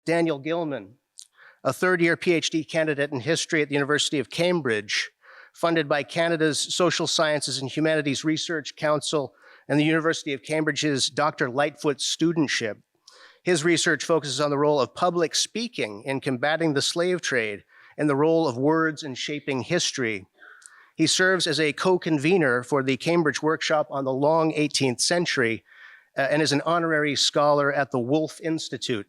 Daniel Gilman, a third-year PhD candidate in history at the University of Cambridge, funded by Canada's Social Sciences and Humanities Research Council and the University of Cambridge's Dr. Lightfoot Studentship. His research focuses on the role of public speaking in combating the slave trade and the role of words in shaping history. He serves as a co-convener for the Cambridge Workshop on the Long 18th Century and is an honorary scholar at the Wolf Institute.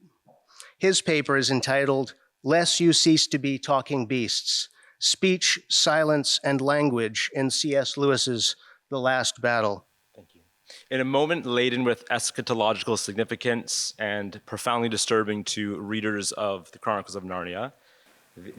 His paper is entitled, "Lest You Cease to Be Talking Beasts, Speech, Silence, and Language in C.S. Lewis's The Last Battle." Thank you. In a moment laden with eschatological significance and profoundly disturbing to readers of the Chronicles of Narnia,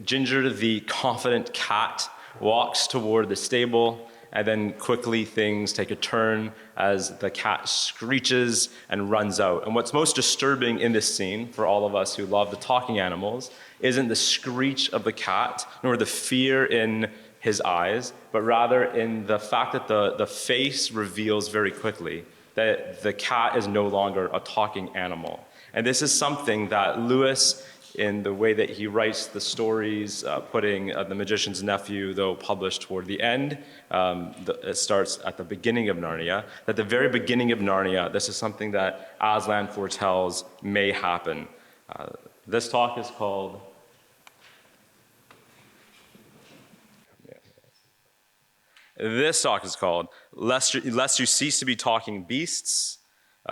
Ginger, the confident cat, walks toward the stable, and then quickly things take a turn as the cat screeches and runs out. And what's most disturbing in this scene, for all of us who love the talking animals, isn't the screech of the cat, nor the fear in his eyes, but rather in the fact that the face reveals very quickly that the cat is no longer a talking animal. And this is something that Lewis, in the way that he writes the stories, putting The Magician's Nephew, though published toward the end, it starts at the beginning of Narnia. At the very beginning of Narnia, this is something that Aslan foretells may happen. This talk is called... This talk is called Lest You Cease to Be Talking Beasts,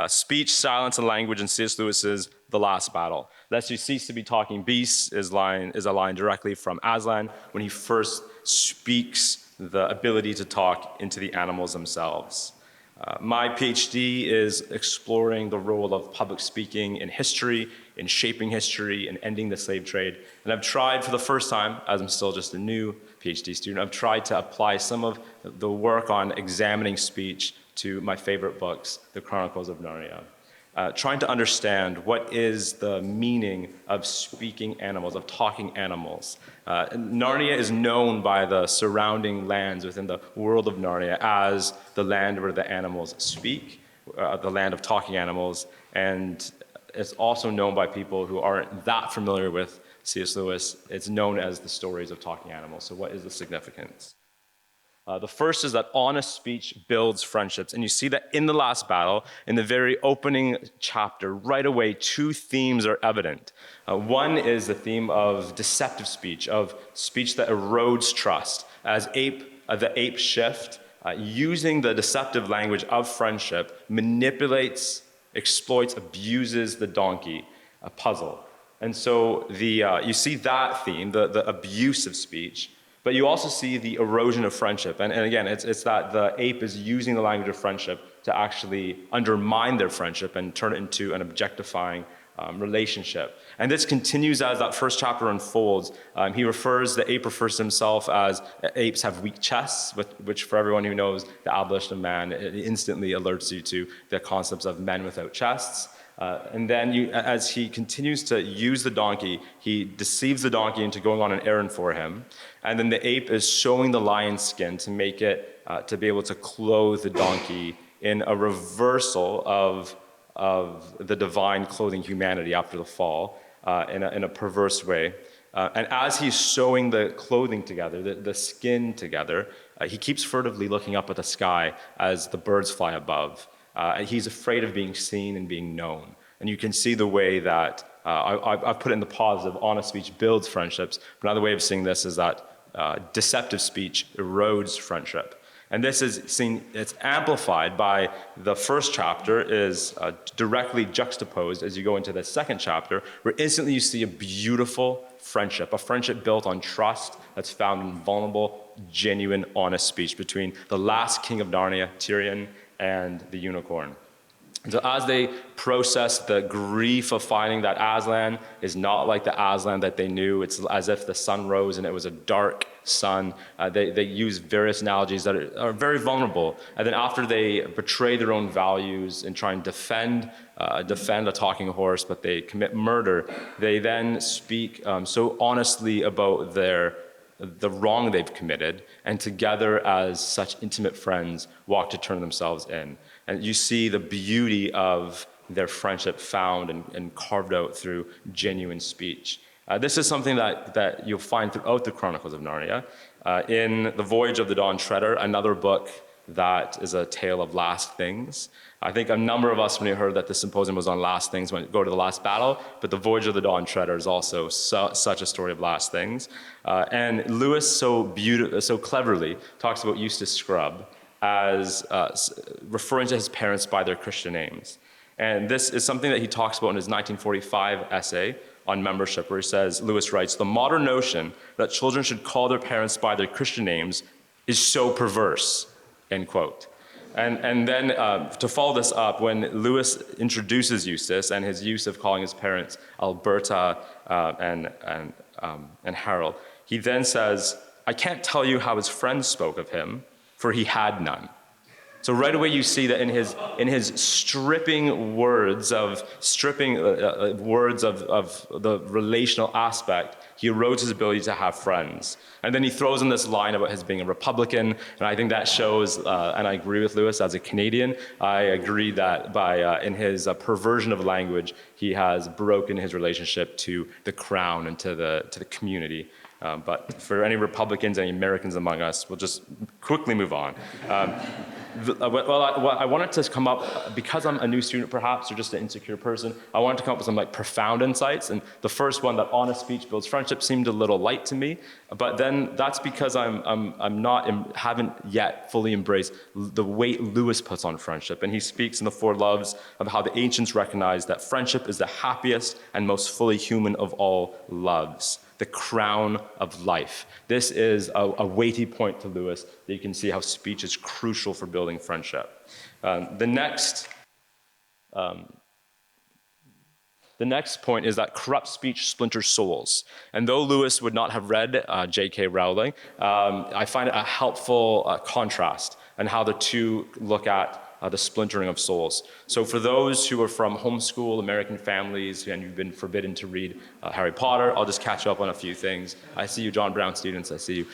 Speech, Silence, and Language in C.S. Lewis's The Last Battle. Lest You Cease to Be Talking Beasts is a line directly from Aslan when he first speaks the ability to talk into the animals themselves. My PhD is exploring the role of public speaking in history, in shaping history, and ending the slave trade. And I've tried for the first time, as I'm still just a new PhD student, I've tried to apply some of the work on examining speech to my favorite books, The Chronicles of Narnia. Trying to understand what is the meaning of speaking animals, of talking animals. Narnia is known by the surrounding lands within the world of Narnia as the land where the animals speak, the land of talking animals, and it's also known by people who aren't that familiar with C.S. Lewis. It's known as the stories of talking animals. So what is the significance? The first is that honest speech builds friendships. And you see that in The Last Battle, in the very opening chapter, right away, two themes are evident. One is the theme of deceptive speech, of speech that erodes trust. As the ape shift, using the deceptive language of friendship, manipulates, exploits, abuses the donkey, a puzzle. And so you see that theme, the abuse of speech. But you also see the erosion of friendship. And again, it's that the ape is using the language of friendship to actually undermine their friendship and turn it into an objectifying relationship. And this continues as that first chapter unfolds. The ape refers to himself as apes have weak chests, which for everyone who knows the abolition of man, it instantly alerts you to the concepts of men without chests. And then as he continues to use the donkey, he deceives the donkey into going on an errand for him. And then the ape is showing the lion's skin to make it, to be able to clothe the donkey in a reversal of the divine clothing humanity after the fall in a perverse way. And as he's sewing the clothing together, the skin together, he keeps furtively looking up at the sky as the birds fly above. He's afraid of being seen and being known. And you can see the way that, I've put it in the positive, honest speech builds friendships. But another way of seeing this is that deceptive speech erodes friendship. And this is seen, it's amplified by the first chapter is directly juxtaposed as you go into the second chapter, where instantly you see a beautiful friendship, a friendship built on trust that's found in vulnerable, genuine, honest speech between the last king of Narnia, Tyrion, and the unicorn. And so as they process the grief of finding that Aslan is not like the Aslan that they knew, it's as if the sun rose and it was a dark sun. They use various analogies that are very vulnerable. And then after they betray their own values and try and defend a talking horse, but they commit murder, they then speak so honestly about the wrong they've committed, and together as such intimate friends walk to turn themselves in. And you see the beauty of their friendship found and carved out through genuine speech. This is something that you'll find throughout the Chronicles of Narnia. In The Voyage of the Dawn Treader, another book that is a tale of last things. I think a number of us, when we heard that the symposium was on last things, went go to the last battle, but The Voyage of the Dawn Treader is also such a story of last things. And Lewis so cleverly talks about Eustace Scrubb as referring to his parents by their Christian names. And this is something that he talks about in his 1945 essay on membership, where he says, Lewis writes, "The modern notion that children should call their parents by their Christian names is so perverse," end quote. And then to follow this up, when Lewis introduces Eustace and his use of calling his parents Alberta and Harold, he then says, "I can't tell you how his friends spoke of him, for he had none." So right away you see that in his stripping words of the relational aspect, he erodes his ability to have friends. And then he throws in this line about his being a Republican, and I think that shows, and I agree with Lewis as a Canadian, I agree that in his perversion of language, he has broken his relationship to the crown and to the community. But for any Republicans, any Americans among us, we'll just quickly move on. I wanted to come up, because I'm a new student perhaps, or just an insecure person, I wanted to come up with some profound insights. And the first one, that honest speech builds friendship, seemed a little light to me. But then that's because haven't yet fully embraced the weight Lewis puts on friendship. And he speaks in the Four Loves of how the ancients recognized that friendship is the happiest and most fully human of all loves, the crown of life. This is a weighty point to Lewis, that you can see how speech is crucial for building friendship. The next point is that corrupt speech splinters souls. And though Lewis would not have read J.K. Rowling, I find it a helpful contrast in how the two look at the splintering of souls. So for those who are from homeschool American families and you've been forbidden to read Harry Potter, I'll just catch up on a few things. I see you, John Brown students, I see you.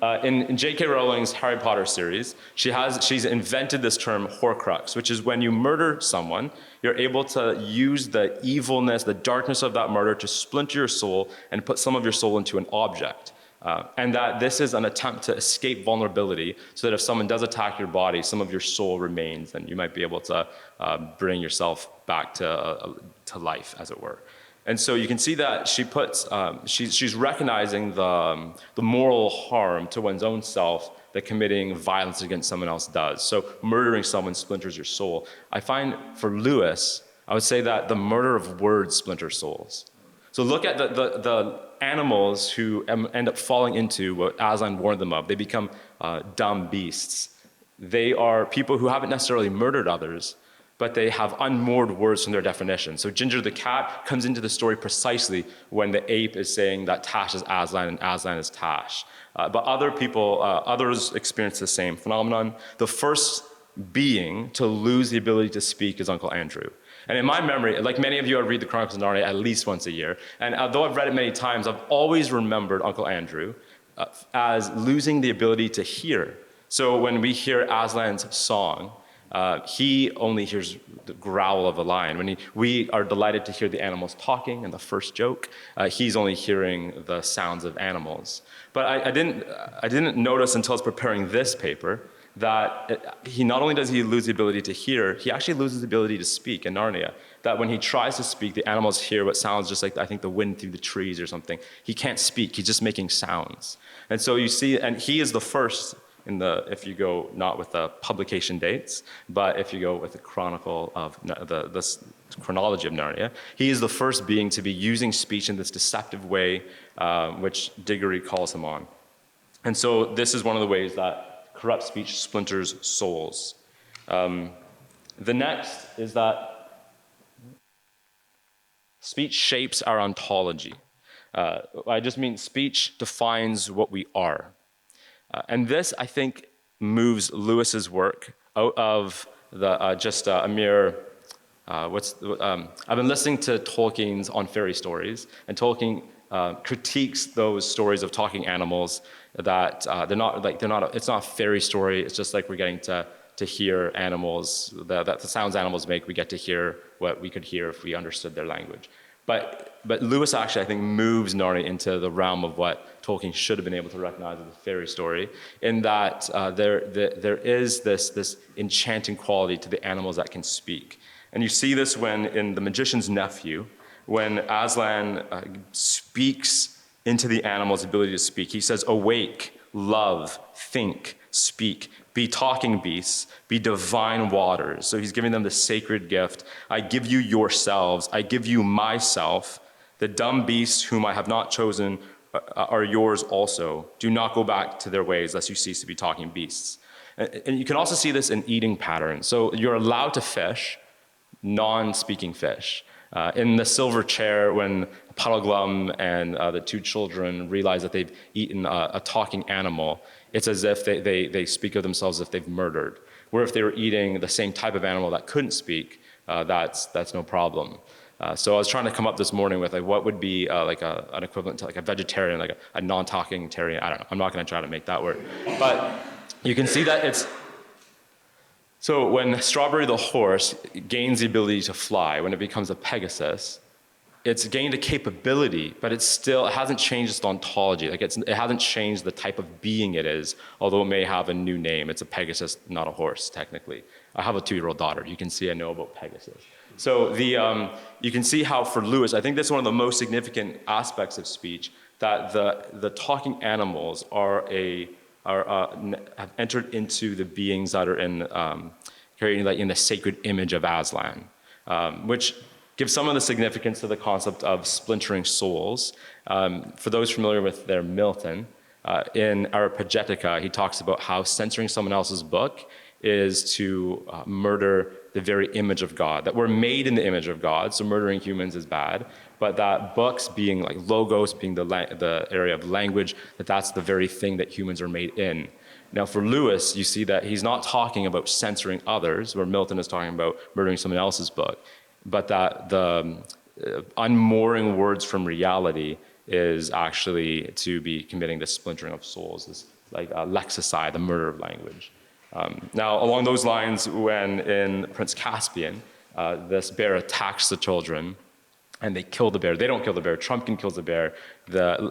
In J.K. Rowling's Harry Potter series, she's invented this term Horcrux, which is when you murder someone, you're able to use the evilness, the darkness of that murder to splinter your soul and put some of your soul into an object. And that this is an attempt to escape vulnerability, so that if someone does attack your body, some of your soul remains, and you might be able to bring yourself back to life, as it were. And so you can see that she puts, she's recognizing the moral harm to one's own self that committing violence against someone else does. So murdering someone splinters your soul. I find for Lewis, I would say that the murder of words splinters souls. So look at the animals who end up falling into what Aslan warned them of. They become dumb beasts. They are people who haven't necessarily murdered others, but they have unmoored words from their definition. So Ginger the cat comes into the story precisely when the ape is saying that Tash is Aslan and Aslan is Tash. But others experience the same phenomenon. The first being to lose the ability to speak is Uncle Andrew. And in my memory, like many of you, I read the Chronicles of Narnia at least once a year. And although I've read it many times, I've always remembered Uncle Andrew as losing the ability to hear. So when we hear Aslan's song, he only hears the growl of a lion. When we are delighted to hear the animals talking in the first joke, he's only hearing the sounds of animals. But I didn't notice until I was preparing this paper that he not only does he lose the ability to hear, he actually loses the ability to speak in Narnia. That when he tries to speak, the animals hear what sounds just like, I think, the wind through the trees or something. He can't speak, he's just making sounds. And so you see, and he is the first if you go not with the publication dates, but if you go with the chronicle of the chronology of Narnia, he is the first being to be using speech in this deceptive way, which Diggory calls him on. And so this is one of the ways that corrupt speech splinters souls. The next is that speech shapes our ontology. I just mean speech defines what we are. And this, I think, moves Lewis's work out of a mere, I've been listening to Tolkien's On Fairy Stories, and Tolkien critiques those stories of talking animals that it's not a fairy story, it's just like we're getting to to hear animals, the sounds animals make, we get to hear what we could hear if we understood their language. But Lewis actually, I think, moves Narnia into the realm of what Tolkien should have been able to recognize as a fairy story, in that there is this enchanting quality to the animals that can speak. And you see this when, in The Magician's Nephew, when Aslan speaks into the animal's ability to speak. He says, awake, love, think, speak, be talking beasts, be divine waters. So he's giving them the sacred gift. I give you yourselves, I give you myself. The dumb beasts whom I have not chosen are yours also. Do not go back to their ways, lest you cease to be talking beasts. And you can also see this in eating patterns. So you're allowed to fish, non-speaking fish. In the silver chair, when Puddleglum and the two children realize that they've eaten a talking animal, it's as if they speak of themselves as if they've murdered. Where if they were eating the same type of animal that couldn't speak, that's no problem. So I was trying to come up this morning with like what would be an equivalent to like a vegetarian, like a non-talking tarian. I don't know. I'm not going to try to make that word, but you can see that it's. So when Strawberry the horse gains the ability to fly, when it becomes a Pegasus, it's gained a capability, but it hasn't changed its ontology. Like it hasn't changed the type of being it is, although it may have a new name. It's a Pegasus, not a horse, technically. I have a 2-year-old daughter. You can see I know about Pegasus. So you can see how for Lewis, I think that's one of the most significant aspects of speech, that the talking animals have entered into the beings that are in the sacred image of Aslan, which gives some of the significance to the concept of splintering souls. For those familiar with their Milton, in Areopagitica, he talks about how censoring someone else's book is to murder the very image of God, that we're made in the image of God, so murdering humans is bad, but that books being like logos, being the area of language, that's the very thing that humans are made in. Now for Lewis, you see that he's not talking about censoring others, where Milton is talking about murdering someone else's book, but that the unmooring words from reality is actually to be committing this splintering of souls, this lexicide, the murder of language. Now, along those lines, when in Prince Caspian, this bear attacks the children, and they kill the bear. They don't kill the bear. Trumpkin kills the bear.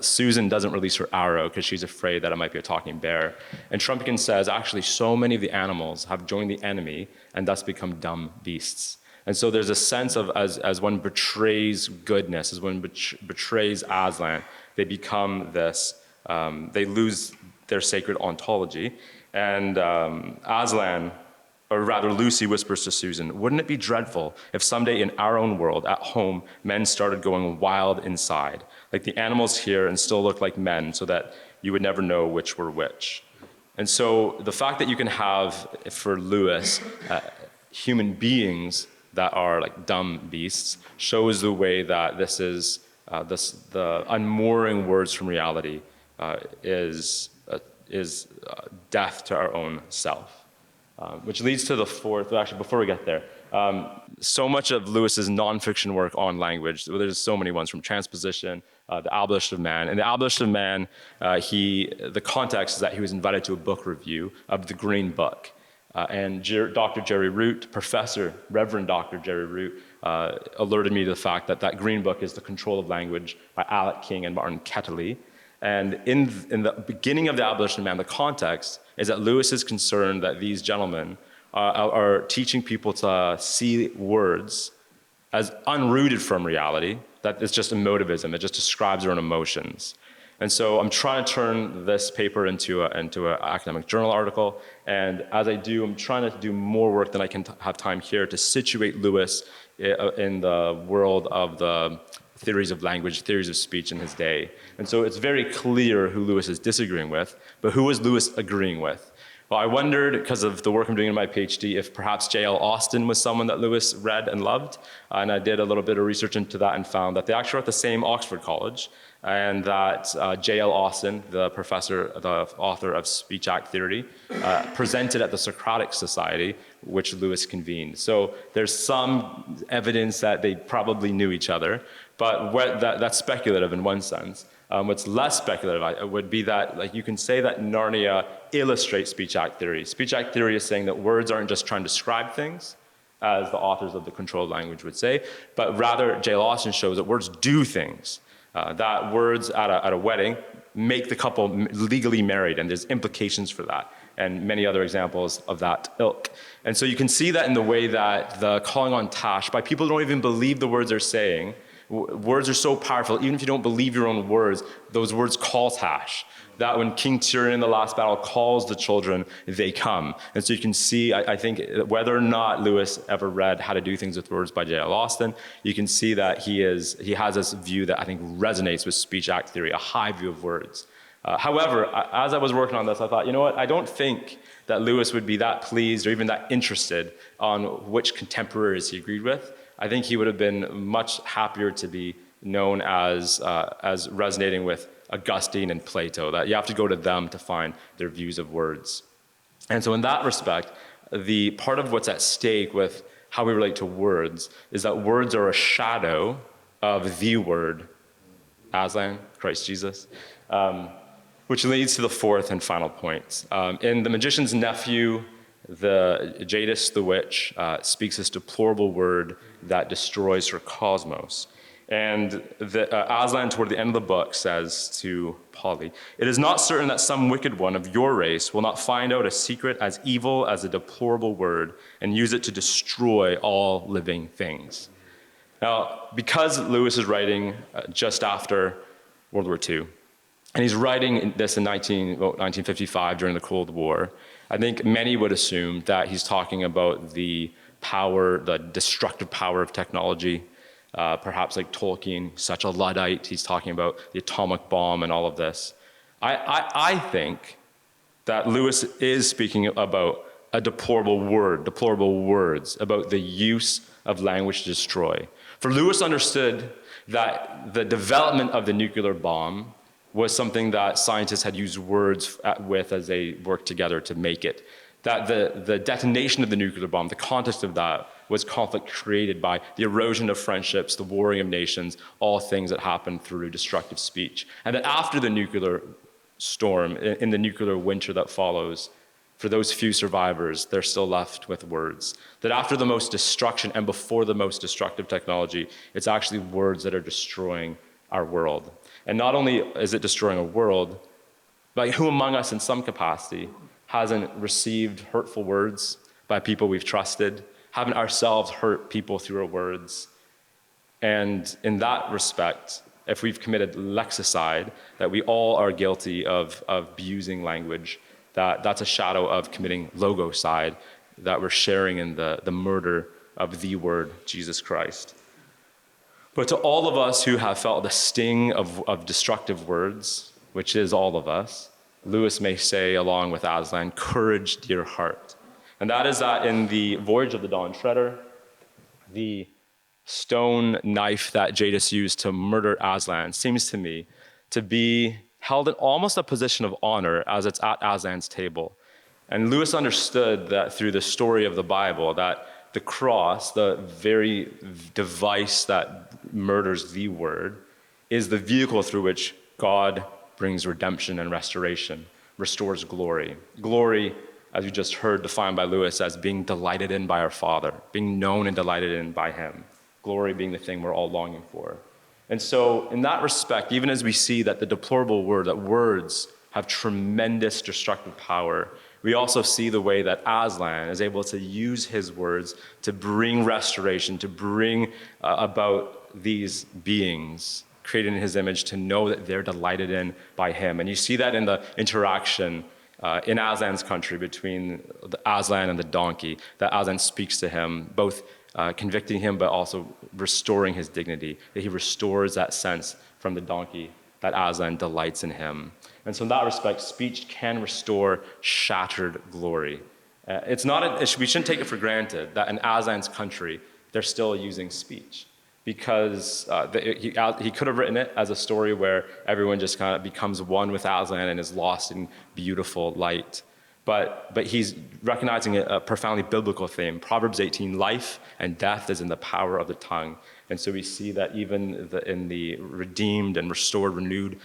Susan doesn't release her arrow because she's afraid that it might be a talking bear. And Trumpkin says, actually, so many of the animals have joined the enemy and thus become dumb beasts. And so there's a sense of, as one betrays goodness, as one betrays Aslan, they become this, they lose their sacred ontology. And Aslan, or rather Lucy, whispers to Susan, wouldn't it be dreadful if someday in our own world, at home, men started going wild inside, like the animals here, and still look like men, so that you would never know which were which. And so the fact that you can have, for Lewis, human beings that are like dumb beasts shows the way that this is, the unmooring words from reality is death to our own self. Which leads to the fourth, actually before we get there, so much of Lewis's nonfiction work on language, there's so many ones, from transposition, The Abolition of Man. In The Abolition of Man, the context is that he was invited to a book review of The Green Book. And Dr. Jerry Root, Reverend Dr. Jerry Root, alerted me to the fact that that Green Book is The Control of Language by Alec King and Martin Kettley. And in the beginning of The Abolition of Man, the context is that Lewis is concerned that these gentlemen are teaching people to see words as unrooted from reality, that it's just emotivism, it just describes their own emotions. And so I'm trying to turn this paper into an academic journal article, and as I do, I'm trying to do more work than I can have time here to situate Lewis in the world of the theories of language, theories of speech in his day. And so it's very clear who Lewis is disagreeing with, but who is Lewis agreeing with? Well, I wondered, because of the work I'm doing in my PhD, if perhaps J.L. Austin was someone that Lewis read and loved. And I did a little bit of research into that and found that they actually were at the same Oxford College, and that J.L. Austin, the author of Speech Act Theory, presented at the Socratic Society, which Lewis convened. So there's some evidence that they probably knew each other, but that's speculative in one sense. What's less speculative would be that, like, you can say that Narnia illustrates speech-act theory. Speech-act theory is saying that words aren't just trying to describe things, as the authors of the controlled language would say, but rather J.L. Austin shows that words do things. That words at a wedding make the couple legally married, and there's implications for that, and many other examples of that ilk. And so you can see that in the way that the calling on tash, by people who don't even believe the words they're saying, words are so powerful, even if you don't believe your own words, those words call tash. That when King Tyrion in the last battle calls the children, they come. And so you can see, I think, whether or not Lewis ever read How to Do Things with Words by J.L. Austin, you can see that he has this view that I think resonates with speech-act theory, a high view of words. However, as I was working on this, I thought, you know what, I don't think that Lewis would be that pleased or even that interested on which contemporaries he agreed with. I think he would have been much happier to be known as resonating with Augustine and Plato, that you have to go to them to find their views of words. And so in that respect, the part of what's at stake with how we relate to words is that words are a shadow of the Word, Aslan, Christ Jesus, which leads to the fourth and final point. In The Magician's Nephew, Jadis the witch speaks this deplorable word that destroys her cosmos. And Aslan, toward the end of the book, says to Polly, "It is not certain that some wicked one of your race will not find out a secret as evil as a deplorable word and use it to destroy all living things." Now, because Lewis is writing just after World War II, and he's writing this in 1955 during the Cold War, I think many would assume that he's talking about the destructive power of technology. Perhaps like Tolkien, such a Luddite, he's talking about the atomic bomb and all of this. I think that Lewis is speaking about a deplorable words, about the use of language to destroy. For Lewis understood that the development of the nuclear bomb was something that scientists had used words with as they worked together to make it. That the detonation of the nuclear bomb, the context of that, was conflict created by the erosion of friendships, the warring of nations, all things that happen through destructive speech. And that after the nuclear storm, in the nuclear winter that follows, for those few survivors, they're still left with words. That after the most destruction and before the most destructive technology, it's actually words that are destroying our world. And not only is it destroying a world, but who among us in some capacity hasn't received hurtful words by people we've trusted, haven't ourselves hurt people through our words? And in that respect, if we've committed lexicide, that we all are guilty of abusing language, that's a shadow of committing logocide, that we're sharing in the murder of the Word, Jesus Christ. But to all of us who have felt the sting of destructive words, which is all of us, Lewis may say, along with Aslan, "Courage, dear heart." And that is that in the Voyage of the Dawn Treader, the stone knife that Jadis used to murder Aslan seems to me to be held in almost a position of honor as it's at Aslan's table. And Lewis understood that through the story of the Bible, that the cross, the very device that murders the Word, is the vehicle through which God brings redemption and restoration, restores glory. Glory, as you just heard, defined by Lewis as being delighted in by our Father, being known and delighted in by Him. Glory being the thing we're all longing for. And so in that respect, even as we see that the deplorable word, that words have tremendous destructive power, we also see the way that Aslan is able to use his words to bring restoration, to bring about these beings created in his image, to know that they're delighted in by him. And you see that in the interaction in Aslan's country between Aslan and the donkey, that Aslan speaks to him, both convicting him but also restoring his dignity, that he restores that sense from the donkey that Aslan delights in him. And so in that respect, speech can restore shattered glory. We shouldn't take it for granted that in Aslan's country, they're still using speech, because he could have written it as a story where everyone just kind of becomes one with Aslan and is lost in beautiful light. But he's recognizing a profoundly biblical theme. Proverbs 18, life and death is in the power of the tongue. And so we see that even in the redeemed and restored, renewed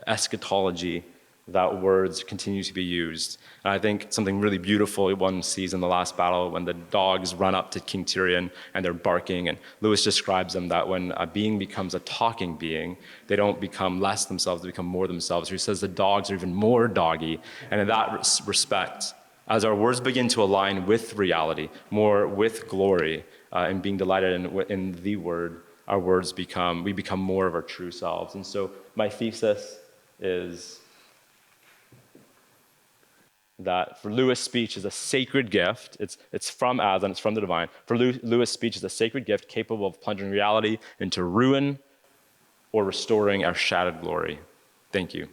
eschatology that words continue to be used. And I think something really beautiful one sees in the last battle when the dogs run up to King Tyrion and they're barking, and Lewis describes them that when a being becomes a talking being, they don't become less themselves, they become more themselves. He says the dogs are even more doggy. And in that respect, as our words begin to align with reality, more with glory, and being delighted in the word, our words we become more of our true selves. And so my thesis is that for Lewis, speech is a sacred gift. It's from Aslan, it's from the divine. For Lewis, speech is a sacred gift capable of plunging reality into ruin or restoring our shattered glory. Thank you.